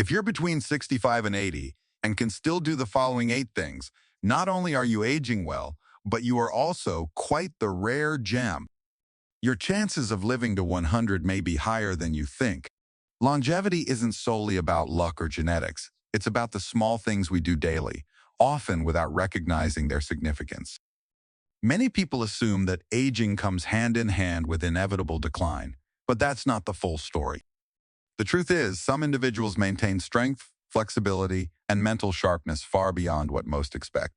If you're between 65 and 80 and can still do the following 8 things, not only are you aging well, but you are also quite the rare gem. Your chances of living to 100 may be higher than you think. Longevity isn't solely about luck or genetics. It's about the small things we do daily, often without recognizing their significance. Many people assume that aging comes hand in hand with inevitable decline, but that's not the full story. The truth is, some individuals maintain strength, flexibility, and mental sharpness far beyond what most expect.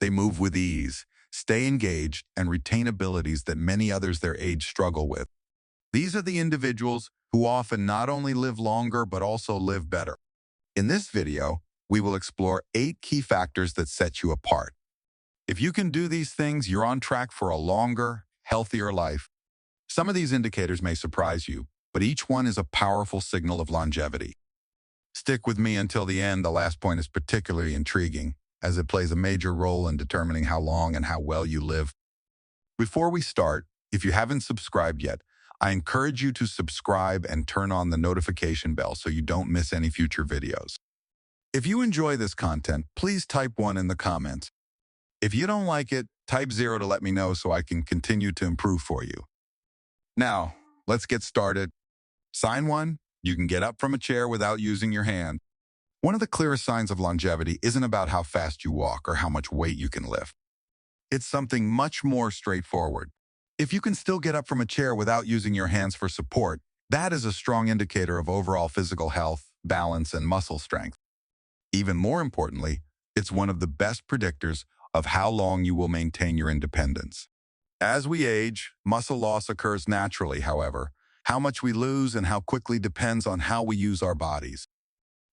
They move with ease, stay engaged, and retain abilities that many others their age struggle with. These are the individuals who often not only live longer but also live better. In this video, we will explore 8 key factors that set you apart. If you can do these things, you're on track for a longer, healthier life. Some of these indicators may surprise you, but each one is a powerful signal of longevity. Stick with me until the end. The last point is particularly intriguing, as it plays a major role in determining how long and how well you live. Before we start, if you haven't subscribed yet, I encourage you to subscribe and turn on the notification bell so you don't miss any future videos. If you enjoy this content, please type 1 in the comments. If you don't like it, type 0 to let me know so I can continue to improve for you. Now, let's get started. Sign 1, you can get up from a chair without using your hand. One of the clearest signs of longevity isn't about how fast you walk or how much weight you can lift. It's something much more straightforward. If you can still get up from a chair without using your hands for support, that is a strong indicator of overall physical health, balance, and muscle strength. Even more importantly, it's one of the best predictors of how long you will maintain your independence. As we age, muscle loss occurs naturally, however. How much we lose and how quickly depends on how we use our bodies.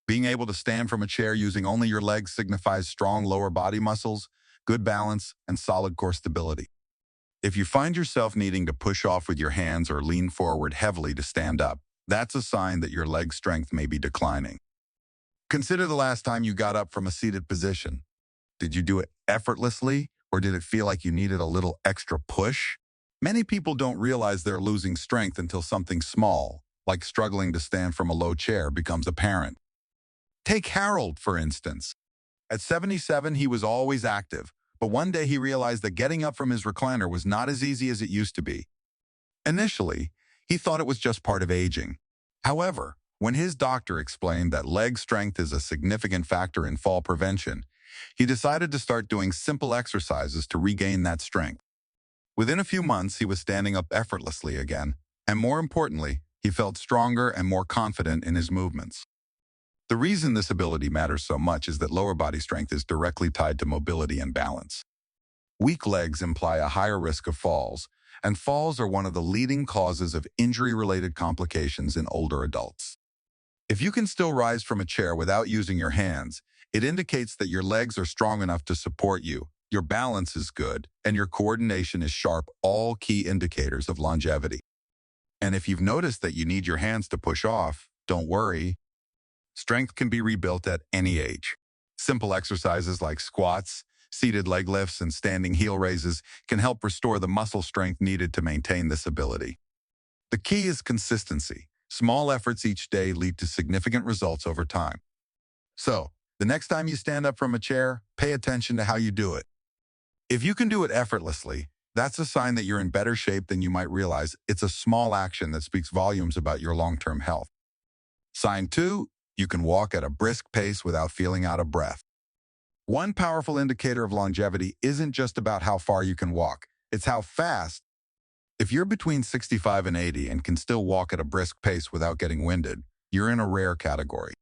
Being able to stand from a chair using only your legs signifies strong lower body muscles, good balance, and solid core stability. If you find yourself needing to push off with your hands or lean forward heavily to stand up, that's a sign that your leg strength may be declining. Consider the last time you got up from a seated position. Did you do it effortlessly, or did it feel like you needed a little extra push? Many people don't realize they're losing strength until something small, like struggling to stand from a low chair, becomes apparent. Take Harold, for instance. At 77, he was always active, but one day he realized that getting up from his recliner was not as easy as it used to be. Initially, he thought it was just part of aging. However, when his doctor explained that leg strength is a significant factor in fall prevention, he decided to start doing simple exercises to regain that strength. Within a few months, he was standing up effortlessly again, and more importantly, he felt stronger and more confident in his movements. The reason this ability matters so much is that lower body strength is directly tied to mobility and balance. Weak legs imply a higher risk of falls, and falls are one of the leading causes of injury-related complications in older adults. If you can still rise from a chair without using your hands, it indicates that your legs are strong enough to support you, your balance is good, and your coordination is sharp, all key indicators of longevity. And if you've noticed that you need your hands to push off, don't worry. Strength can be rebuilt at any age. Simple exercises like squats, seated leg lifts, and standing heel raises can help restore the muscle strength needed to maintain this ability. The key is consistency. Small efforts each day lead to significant results over time. So, the next time you stand up from a chair, pay attention to how you do it. If you can do it effortlessly, that's a sign that you're in better shape than you might realize. It's a small action that speaks volumes about your long-term health. Sign 2, you can walk at a brisk pace without feeling out of breath. One powerful indicator of longevity isn't just about how far you can walk, it's how fast. If you're between 65 and 80 and can still walk at a brisk pace without getting winded, you're in a rare category.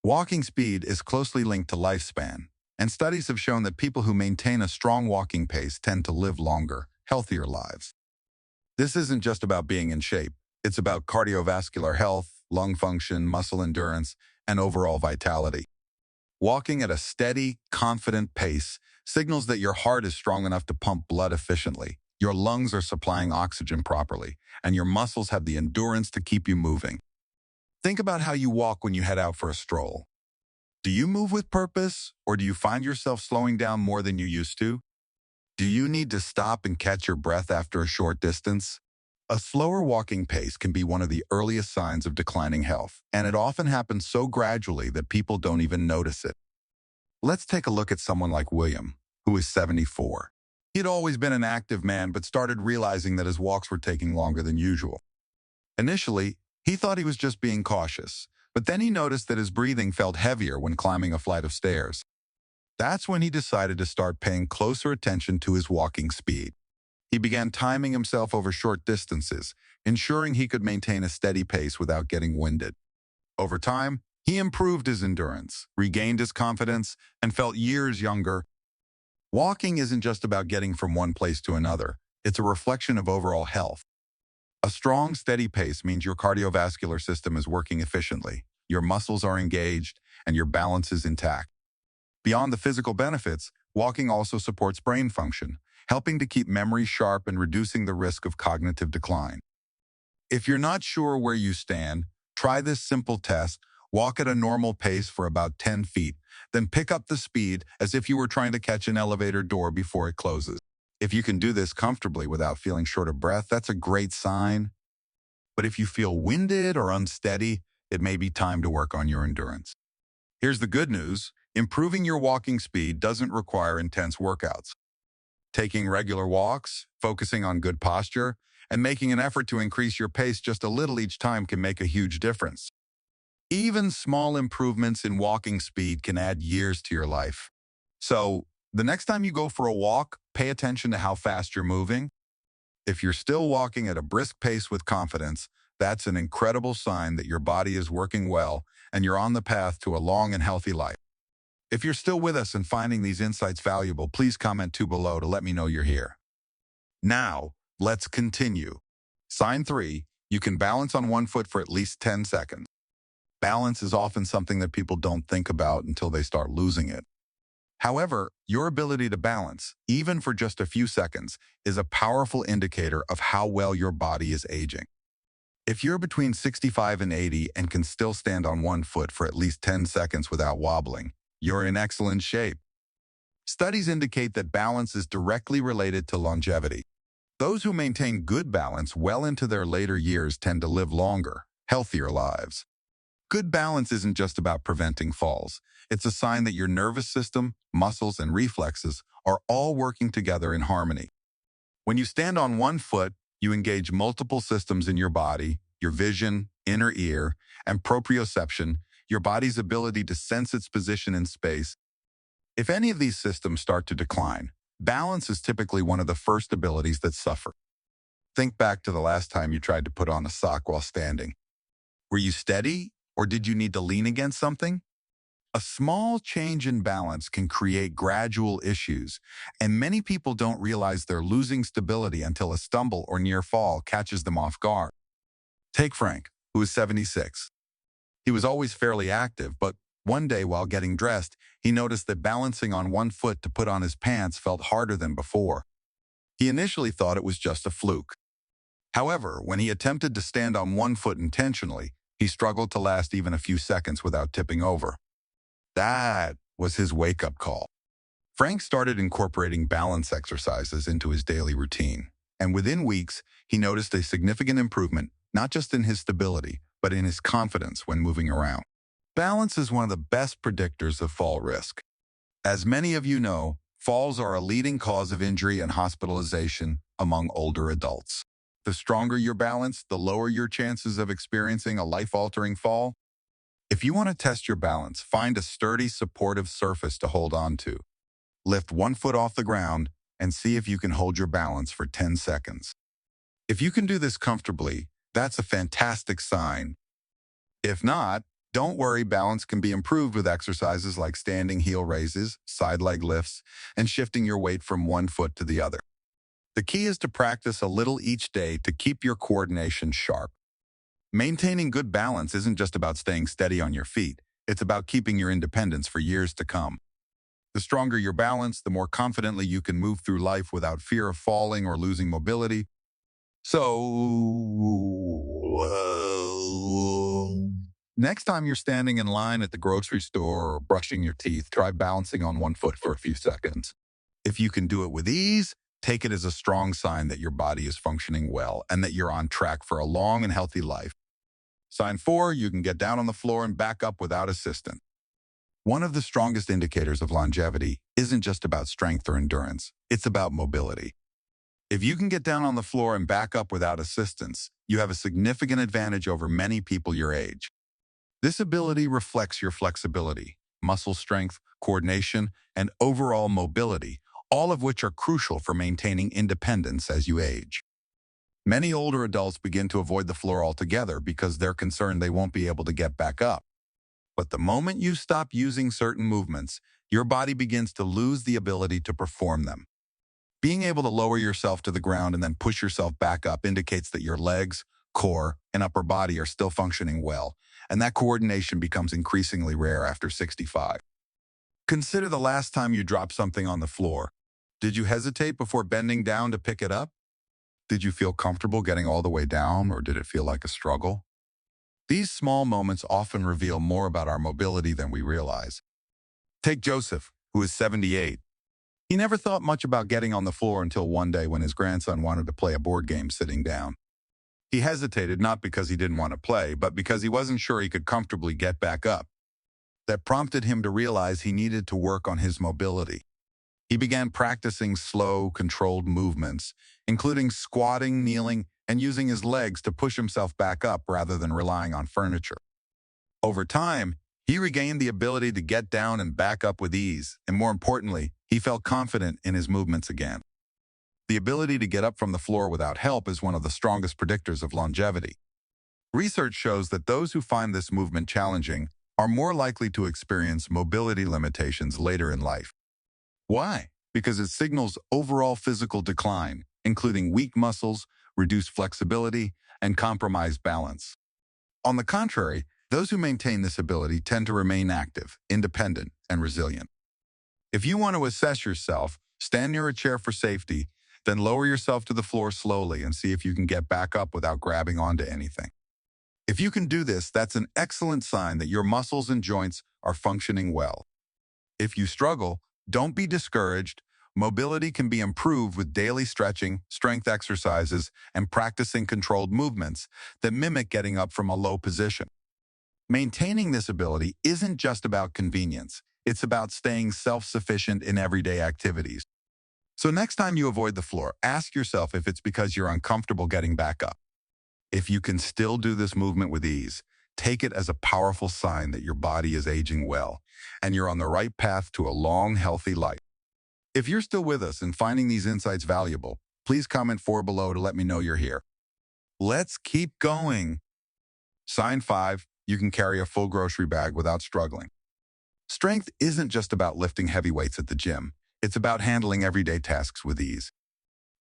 Walking speed is closely linked to lifespan, and studies have shown that people who maintain a strong walking pace tend to live longer, healthier lives. This isn't just about being in shape. It's about cardiovascular health, lung function, muscle endurance, and overall vitality. Walking at a steady, confident pace signals that your heart is strong enough to pump blood efficiently, your lungs are supplying oxygen properly, and your muscles have the endurance to keep you moving. Think about how you walk when you head out for a stroll. Do you move with purpose, or do you find yourself slowing down more than you used to? Do you need to stop and catch your breath after a short distance? A slower walking pace can be one of the earliest signs of declining health, and it often happens so gradually that people don't even notice it. Let's take a look at someone like William, who is 74. He'd always been an active man, but started realizing that his walks were taking longer than usual. Initially, he thought he was just being cautious, but then he noticed that his breathing felt heavier when climbing a flight of stairs. That's when he decided to start paying closer attention to his walking speed. He began timing himself over short distances, ensuring he could maintain a steady pace without getting winded. Over time, he improved his endurance, regained his confidence, and felt years younger. Walking isn't just about getting from one place to another. It's a reflection of overall health. A strong, steady pace means your cardiovascular system is working efficiently, your muscles are engaged, and your balance is intact. Beyond the physical benefits, walking also supports brain function, helping to keep memory sharp and reducing the risk of cognitive decline. If you're not sure where you stand, try this simple test. Walk at a normal pace for about 10 feet, then pick up the speed as if you were trying to catch an elevator door before it closes. If you can do this comfortably without feeling short of breath, that's a great sign. But if you feel winded or unsteady, it may be time to work on your endurance. Here's the good news. Improving your walking speed doesn't require intense workouts. Taking regular walks, focusing on good posture, and making an effort to increase your pace just a little each time can make a huge difference. Even small improvements in walking speed can add years to your life. So, the next time you go for a walk, pay attention to how fast you're moving. If you're still walking at a brisk pace with confidence, that's an incredible sign that your body is working well and you're on the path to a long and healthy life. If you're still with us and finding these insights valuable, please comment below to let me know you're here. Now, let's continue. Sign 3, you can balance on one foot for at least 10 seconds. Balance is often something that people don't think about until they start losing it. However, your ability to balance, even for just a few seconds, is a powerful indicator of how well your body is aging. If you're between 65 and 80 and can still stand on one foot for at least 10 seconds without wobbling, you're in excellent shape. Studies indicate that balance is directly related to longevity. Those who maintain good balance well into their later years tend to live longer, healthier lives. Good balance isn't just about preventing falls. It's a sign that your nervous system, muscles, and reflexes are all working together in harmony. When you stand on one foot, you engage multiple systems in your body, your vision, inner ear, and proprioception, your body's ability to sense its position in space. If any of these systems start to decline, balance is typically one of the first abilities that suffer. Think back to the last time you tried to put on a sock while standing. Were you steady, or did you need to lean against something? A small change in balance can create gradual issues, and many people don't realize they're losing stability until a stumble or near fall catches them off guard. Take Frank, who is 76. He was always fairly active, but one day while getting dressed, he noticed that balancing on one foot to put on his pants felt harder than before. He initially thought it was just a fluke. However, when he attempted to stand on one foot intentionally, he struggled to last even a few seconds without tipping over. That was his wake-up call. Frank started incorporating balance exercises into his daily routine, and within weeks, he noticed a significant improvement, not just in his stability, but in his confidence when moving around. Balance is one of the best predictors of fall risk. As many of you know, falls are a leading cause of injury and hospitalization among older adults. The stronger your balance, the lower your chances of experiencing a life-altering fall. If you want to test your balance, find a sturdy, supportive surface to hold on to. Lift one foot off the ground and see if you can hold your balance for 10 seconds. If you can do this comfortably, that's a fantastic sign. If not, don't worry, balance can be improved with exercises like standing heel raises, side leg lifts, and shifting your weight from one foot to the other. The key is to practice a little each day to keep your coordination sharp. Maintaining good balance isn't just about staying steady on your feet. It's about keeping your independence for years to come. The stronger your balance, the more confidently you can move through life without fear of falling or losing mobility. Next time you're standing in line at the grocery store or brushing your teeth, try balancing on one foot for a few seconds. If you can do it with ease, Take it as a strong sign that your body is functioning well and that you're on track for a long and healthy life. Sign 4, you can get down on the floor and back up without assistance. One of the strongest indicators of longevity isn't just about strength or endurance, it's about mobility. If you can get down on the floor and back up without assistance, you have a significant advantage over many people your age. This ability reflects your flexibility, muscle strength, coordination, and overall mobility, all of which are crucial for maintaining independence as you age. Many older adults begin to avoid the floor altogether because they're concerned they won't be able to get back up. But the moment you stop using certain movements, your body begins to lose the ability to perform them. Being able to lower yourself to the ground and then push yourself back up indicates that your legs, core, and upper body are still functioning well, and that coordination becomes increasingly rare after 65. Consider the last time you dropped something on the floor. Did you hesitate before bending down to pick it up? Did you feel comfortable getting all the way down, or did it feel like a struggle? These small moments often reveal more about our mobility than we realize. Take Joseph, who is 78. He never thought much about getting on the floor until one day when his grandson wanted to play a board game sitting down. He hesitated not because he didn't want to play, but because he wasn't sure he could comfortably get back up. That prompted him to realize he needed to work on his mobility. He began practicing slow, controlled movements, including squatting, kneeling, and using his legs to push himself back up rather than relying on furniture. Over time, he regained the ability to get down and back up with ease, and more importantly, he felt confident in his movements again. The ability to get up from the floor without help is one of the strongest predictors of longevity. Research shows that those who find this movement challenging are more likely to experience mobility limitations later in life. Why? Because it signals overall physical decline, including weak muscles, reduced flexibility, and compromised balance. On the contrary, those who maintain this ability tend to remain active, independent, and resilient. If you want to assess yourself, stand near a chair for safety, then lower yourself to the floor slowly and see if you can get back up without grabbing onto anything. If you can do this, that's an excellent sign that your muscles and joints are functioning well. If you struggle, don't be discouraged. Mobility can be improved with daily stretching, strength exercises, and practicing controlled movements that mimic getting up from a low position. Maintaining this ability isn't just about convenience. It's about staying self-sufficient in everyday activities. So next time you avoid the floor, ask yourself if it's because you're uncomfortable getting back up. If you can still do this movement with ease, take it as a powerful sign that your body is aging well and you're on the right path to a long, healthy life. If you're still with us and finding these insights valuable, please comment 4 below to let me know you're here. Let's keep going. Sign 5, you can carry a full grocery bag without struggling. Strength isn't just about lifting heavy weights at the gym. It's about handling everyday tasks with ease.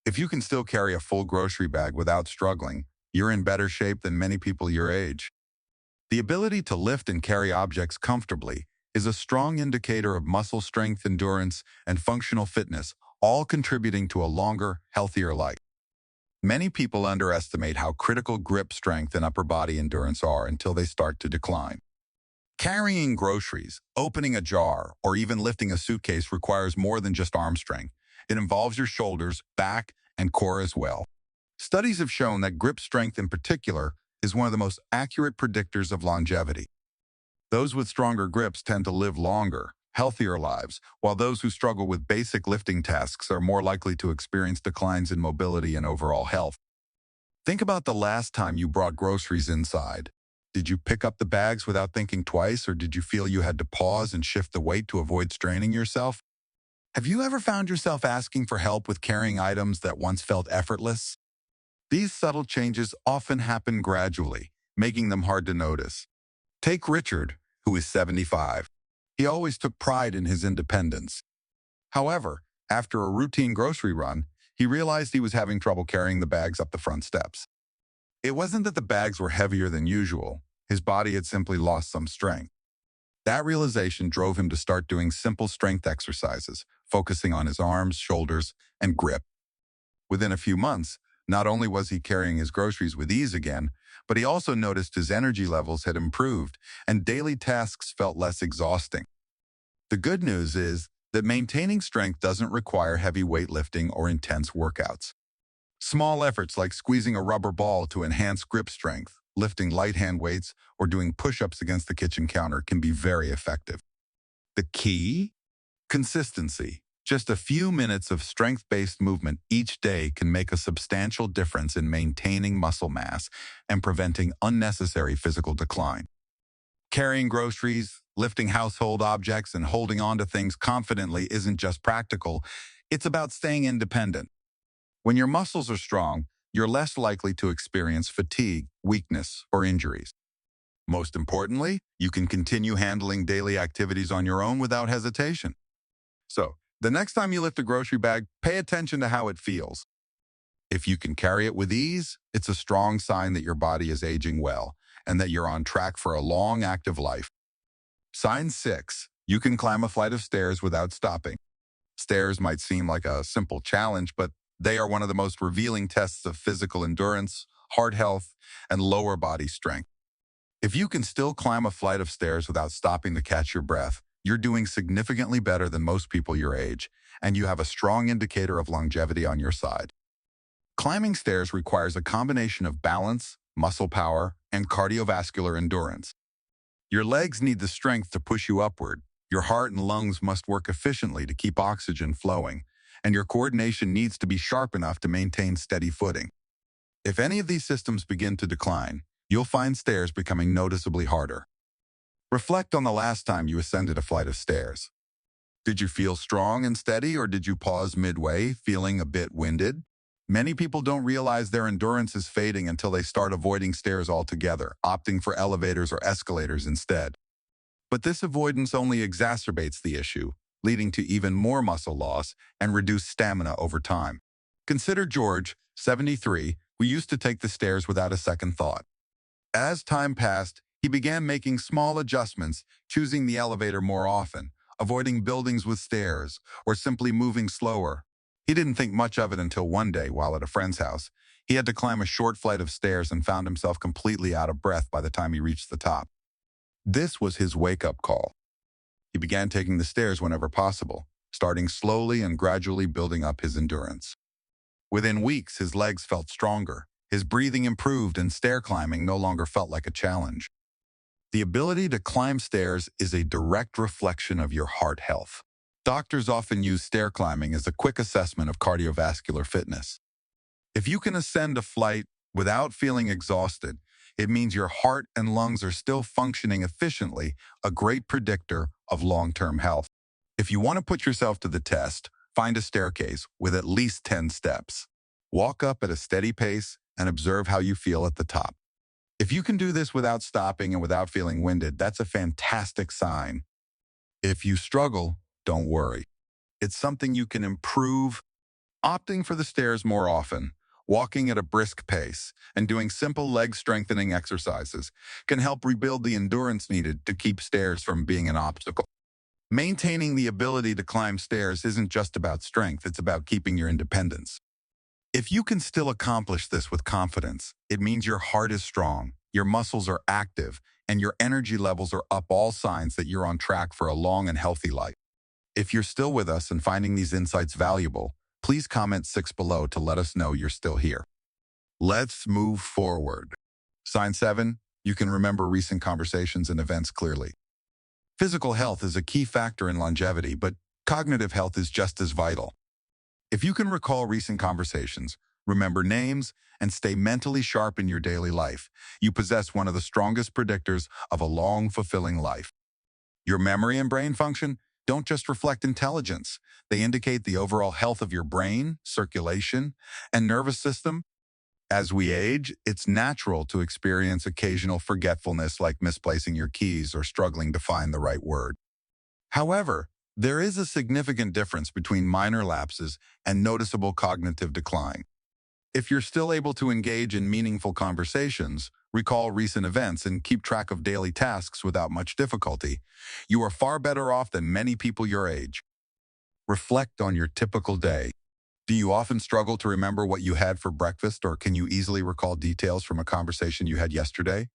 If you can still carry a full grocery bag without struggling, you're in better shape than many people your age. The ability to lift and carry objects comfortably is a strong indicator of muscle strength, endurance, and functional fitness, all contributing to a longer, healthier life. Many people underestimate how critical grip strength and upper body endurance are until they start to decline. Carrying groceries, opening a jar, or even lifting a suitcase requires more than just arm strength. It involves your shoulders, back, and core as well. Studies have shown that grip strength in particular is one of the most accurate predictors of longevity. Those with stronger grips tend to live longer, healthier lives, while those who struggle with basic lifting tasks are more likely to experience declines in mobility and overall health. Think about the last time you brought groceries inside. Did you pick up the bags without thinking twice, or did you feel you had to pause and shift the weight to avoid straining yourself? Have you ever found yourself asking for help with carrying items that once felt effortless? These subtle changes often happen gradually, making them hard to notice. Take Richard, who is 75. He always took pride in his independence. However, after a routine grocery run, he realized he was having trouble carrying the bags up the front steps. It wasn't that the bags were heavier than usual. His body had simply lost some strength. That realization drove him to start doing simple strength exercises, focusing on his arms, shoulders, and grip. Within a few months, not only was he carrying his groceries with ease again, but he also noticed his energy levels had improved and daily tasks felt less exhausting. The good news is that maintaining strength doesn't require heavy weightlifting or intense workouts. Small efforts like squeezing a rubber ball to enhance grip strength, lifting light hand weights, or doing push-ups against the kitchen counter can be very effective. The key? Consistency. Just a few minutes of strength-based movement each day can make a substantial difference in maintaining muscle mass and preventing unnecessary physical decline. Carrying groceries, lifting household objects, and holding on to things confidently isn't just practical, it's about staying independent. When your muscles are strong, you're less likely to experience fatigue, weakness, or injuries. Most importantly, you can continue handling daily activities on your own without hesitation. So, the next time you lift a grocery bag, pay attention to how it feels. If you can carry it with ease, it's a strong sign that your body is aging well and that you're on track for a long, active life. Sign 6. You can climb a flight of stairs without stopping. Stairs might seem like a simple challenge, but they are one of the most revealing tests of physical endurance, heart health, and lower body strength. If you can still climb a flight of stairs without stopping to catch your breath, you're doing significantly better than most people your age, and you have a strong indicator of longevity on your side. Climbing stairs requires a combination of balance, muscle power, and cardiovascular endurance. Your legs need the strength to push you upward, your heart and lungs must work efficiently to keep oxygen flowing, and your coordination needs to be sharp enough to maintain steady footing. If any of these systems begin to decline, you'll find stairs becoming noticeably harder. Reflect on the last time you ascended a flight of stairs. Did you feel strong and steady, or did you pause midway, feeling a bit winded? Many people don't realize their endurance is fading until they start avoiding stairs altogether, opting for elevators or escalators instead. But this avoidance only exacerbates the issue, leading to even more muscle loss and reduced stamina over time. Consider George, 73, who used to take the stairs without a second thought. As time passed, he began making small adjustments, choosing the elevator more often, avoiding buildings with stairs, or simply moving slower. He didn't think much of it until one day, while at a friend's house, he had to climb a short flight of stairs and found himself completely out of breath by the time he reached the top. This was his wake-up call. He began taking the stairs whenever possible, starting slowly and gradually building up his endurance. Within weeks, his legs felt stronger, his breathing improved, and stair climbing no longer felt like a challenge. The ability to climb stairs is a direct reflection of your heart health. Doctors often use stair climbing as a quick assessment of cardiovascular fitness. If you can ascend a flight without feeling exhausted, it means your heart and lungs are still functioning efficiently, a great predictor of long-term health. If you want to put yourself to the test, find a staircase with at least 10 steps. Walk up at a steady pace and observe how you feel at the top. If you can do this without stopping and without feeling winded, that's a fantastic sign. If you struggle, don't worry. It's something you can improve. Opting for the stairs more often, walking at a brisk pace, and doing simple leg strengthening exercises can help rebuild the endurance needed to keep stairs from being an obstacle. Maintaining the ability to climb stairs isn't just about strength, it's about keeping your independence. If you can still accomplish this with confidence, it means your heart is strong, your muscles are active, and your energy levels are up, all signs that you're on track for a long and healthy life. If you're still with us and finding these insights valuable, please comment 6 below to let us know you're still here. Let's move forward. Sign 7, you can remember recent conversations and events clearly. Physical health is a key factor in longevity, but cognitive health is just as vital. If you can recall recent conversations, remember names, and stay mentally sharp in your daily life, you possess one of the strongest predictors of a long, fulfilling life. Your memory and brain function don't just reflect intelligence. They indicate the overall health of your brain, circulation, and nervous system. As we age, it's natural to experience occasional forgetfulness, like misplacing your keys or struggling to find the right word. However, there is a significant difference between minor lapses and noticeable cognitive decline. If you're still able to engage in meaningful conversations, recall recent events, and keep track of daily tasks without much difficulty, you are far better off than many people your age. Reflect on your typical day. Do you often struggle to remember what you had for breakfast, or can you easily recall details from a conversation you had yesterday?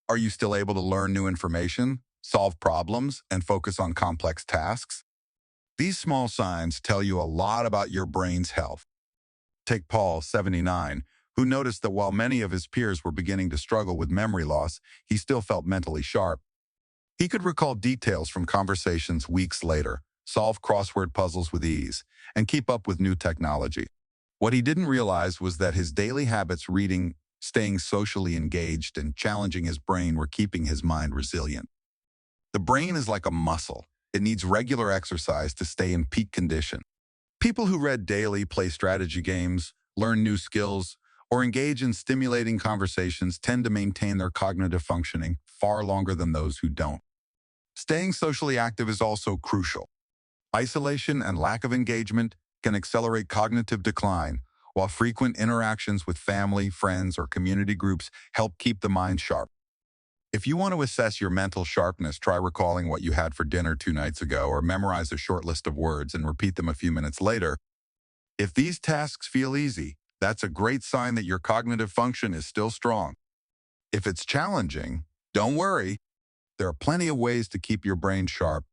Are you still able to learn new information, solve problems, and focus on complex tasks? These small signs tell you a lot about your brain's health. Take Paul, 79, who noticed that while many of his peers were beginning to struggle with memory loss, he still felt mentally sharp. He could recall details from conversations weeks later, solve crossword puzzles with ease, and keep up with new technology. What he didn't realize was that his daily habits, reading, staying socially engaged, and challenging his brain were keeping his mind resilient. The brain is like a muscle. It needs regular exercise to stay in peak condition. People who read daily, play strategy games, learn new skills, or engage in stimulating conversations tend to maintain their cognitive functioning far longer than those who don't. Staying socially active is also crucial. Isolation and lack of engagement can accelerate cognitive decline, while frequent interactions with family, friends, or community groups help keep the mind sharp. If you want to assess your mental sharpness, try recalling what you had for dinner 2 nights ago or memorize a short list of words and repeat them a few minutes later. If these tasks feel easy, that's a great sign that your cognitive function is still strong. If it's challenging, don't worry. There are plenty of ways to keep your brain sharp.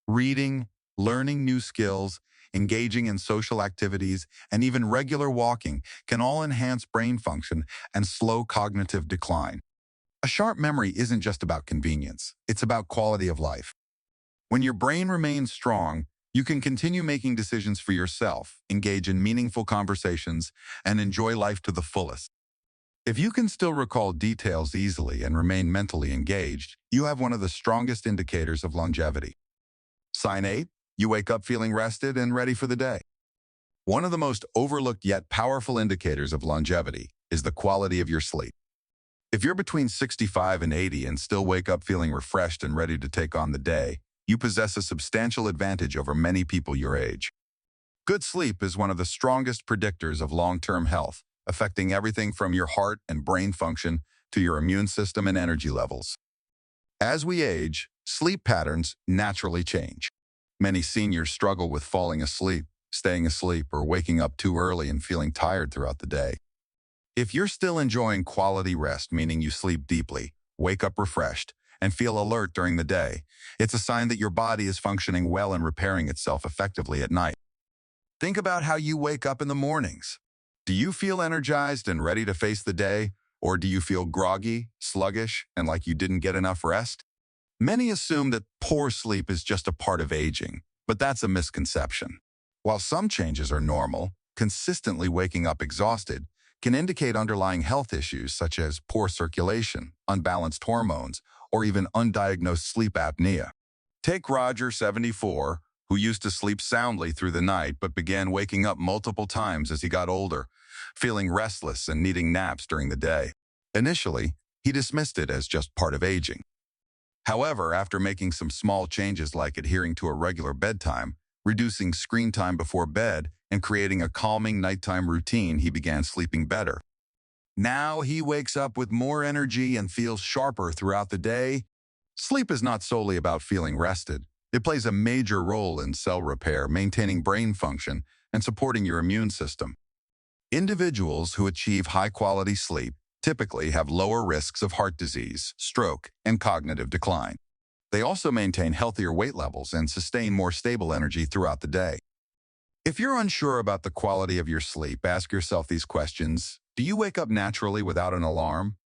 Reading, learning new skills, engaging in social activities, and even regular walking can all enhance brain function and slow cognitive decline. A sharp memory isn't just about convenience, it's about quality of life. When your brain remains strong, you can continue making decisions for yourself, engage in meaningful conversations, and enjoy life to the fullest. If you can still recall details easily and remain mentally engaged, you have one of the strongest indicators of longevity. Sign 8, you wake up feeling rested and ready for the day. One of the most overlooked yet powerful indicators of longevity is the quality of your sleep. If you're between 65 and 80 and still wake up feeling refreshed and ready to take on the day, you possess a substantial advantage over many people your age. Good sleep is one of the strongest predictors of long-term health, affecting everything from your heart and brain function to your immune system and energy levels. As we age, sleep patterns naturally change. Many seniors struggle with falling asleep, staying asleep, or waking up too early and feeling tired throughout the day. If you're still enjoying quality rest, meaning you sleep deeply, wake up refreshed, and feel alert during the day, it's a sign that your body is functioning well and repairing itself effectively at night. Think about how you wake up in the mornings. Do you feel energized and ready to face the day, or do you feel groggy, sluggish, and like you didn't get enough rest? Many assume that poor sleep is just a part of aging, but that's a misconception. While some changes are normal, consistently waking up exhausted can indicate underlying health issues such as poor circulation, unbalanced hormones, or even undiagnosed sleep apnea. Take Roger, 74, who used to sleep soundly through the night but began waking up multiple times as he got older, feeling restless and needing naps during the day. Initially, he dismissed it as just part of aging. However, after making some small changes like adhering to a regular bedtime, reducing screen time before bed, and creating a calming nighttime routine, he began sleeping better. Now he wakes up with more energy and feels sharper throughout the day. Sleep is not solely about feeling rested. It plays a major role in cell repair, maintaining brain function, and supporting your immune system. Individuals who achieve high-quality sleep typically have lower risks of heart disease, stroke, and cognitive decline. They also maintain healthier weight levels and sustain more stable energy throughout the day. If you're unsure about the quality of your sleep, ask yourself these questions. Do you wake up naturally without an alarm?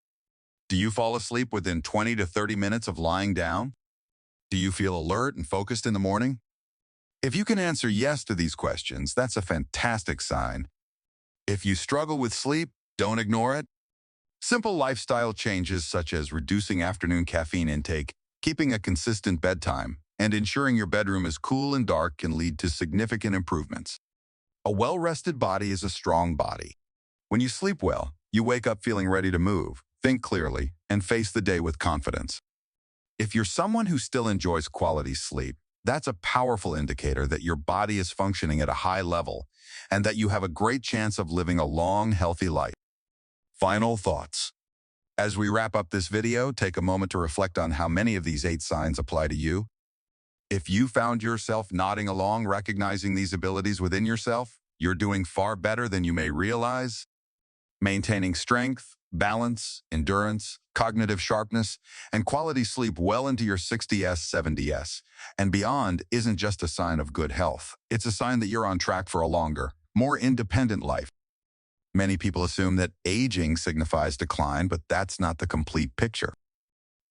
Do you fall asleep within 20 to 30 minutes of lying down? Do you feel alert and focused in the morning? If you can answer yes to these questions, that's a fantastic sign. If you struggle with sleep, don't ignore it. Simple lifestyle changes such as reducing afternoon caffeine intake, keeping a consistent bedtime, and ensuring your bedroom is cool and dark can lead to significant improvements. A well-rested body is a strong body. When you sleep well, you wake up feeling ready to move, think clearly, and face the day with confidence. If you're someone who still enjoys quality sleep, that's a powerful indicator that your body is functioning at a high level and that you have a great chance of living a long, healthy life. Final thoughts. As we wrap up this video, take a moment to reflect on how many of these 8 signs apply to you. If you found yourself nodding along, recognizing these abilities within yourself, you're doing far better than you may realize. Maintaining strength, balance, endurance, cognitive sharpness, and quality sleep well into your 60s, 70s, and beyond isn't just a sign of good health. It's a sign that you're on track for a longer, more independent life. Many people assume that aging signifies decline, but that's not the complete picture.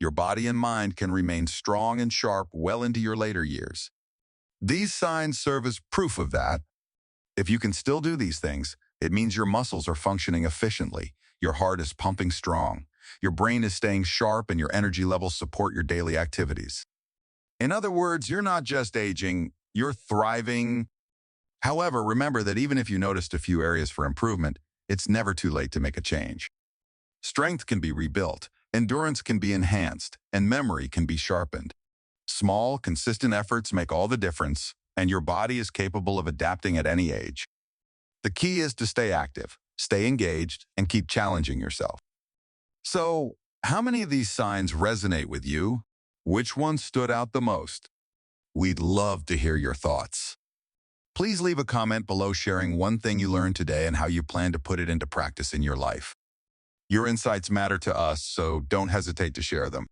Your body and mind can remain strong and sharp well into your later years. These signs serve as proof of that. If you can still do these things, it means your muscles are functioning efficiently, your heart is pumping strong, your brain is staying sharp, and your energy levels support your daily activities. In other words, you're not just aging, you're thriving. However, remember that even if you noticed a few areas for improvement, it's never too late to make a change. Strength can be rebuilt, endurance can be enhanced, and memory can be sharpened. Small, consistent efforts make all the difference, and your body is capable of adapting at any age. The key is to stay active, stay engaged, and keep challenging yourself. So, how many of these signs resonate with you? Which one stood out the most? We'd love to hear your thoughts. Please leave a comment below sharing one thing you learned today and how you plan to put it into practice in your life. Your insights matter to us, so don't hesitate to share them.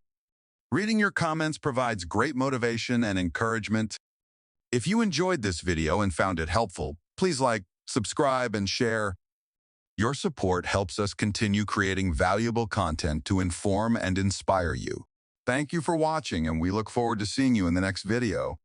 Reading your comments provides great motivation and encouragement. If you enjoyed this video and found it helpful, please like, subscribe, and share. Your support helps us continue creating valuable content to inform and inspire you. Thank you for watching, and we look forward to seeing you in the next video.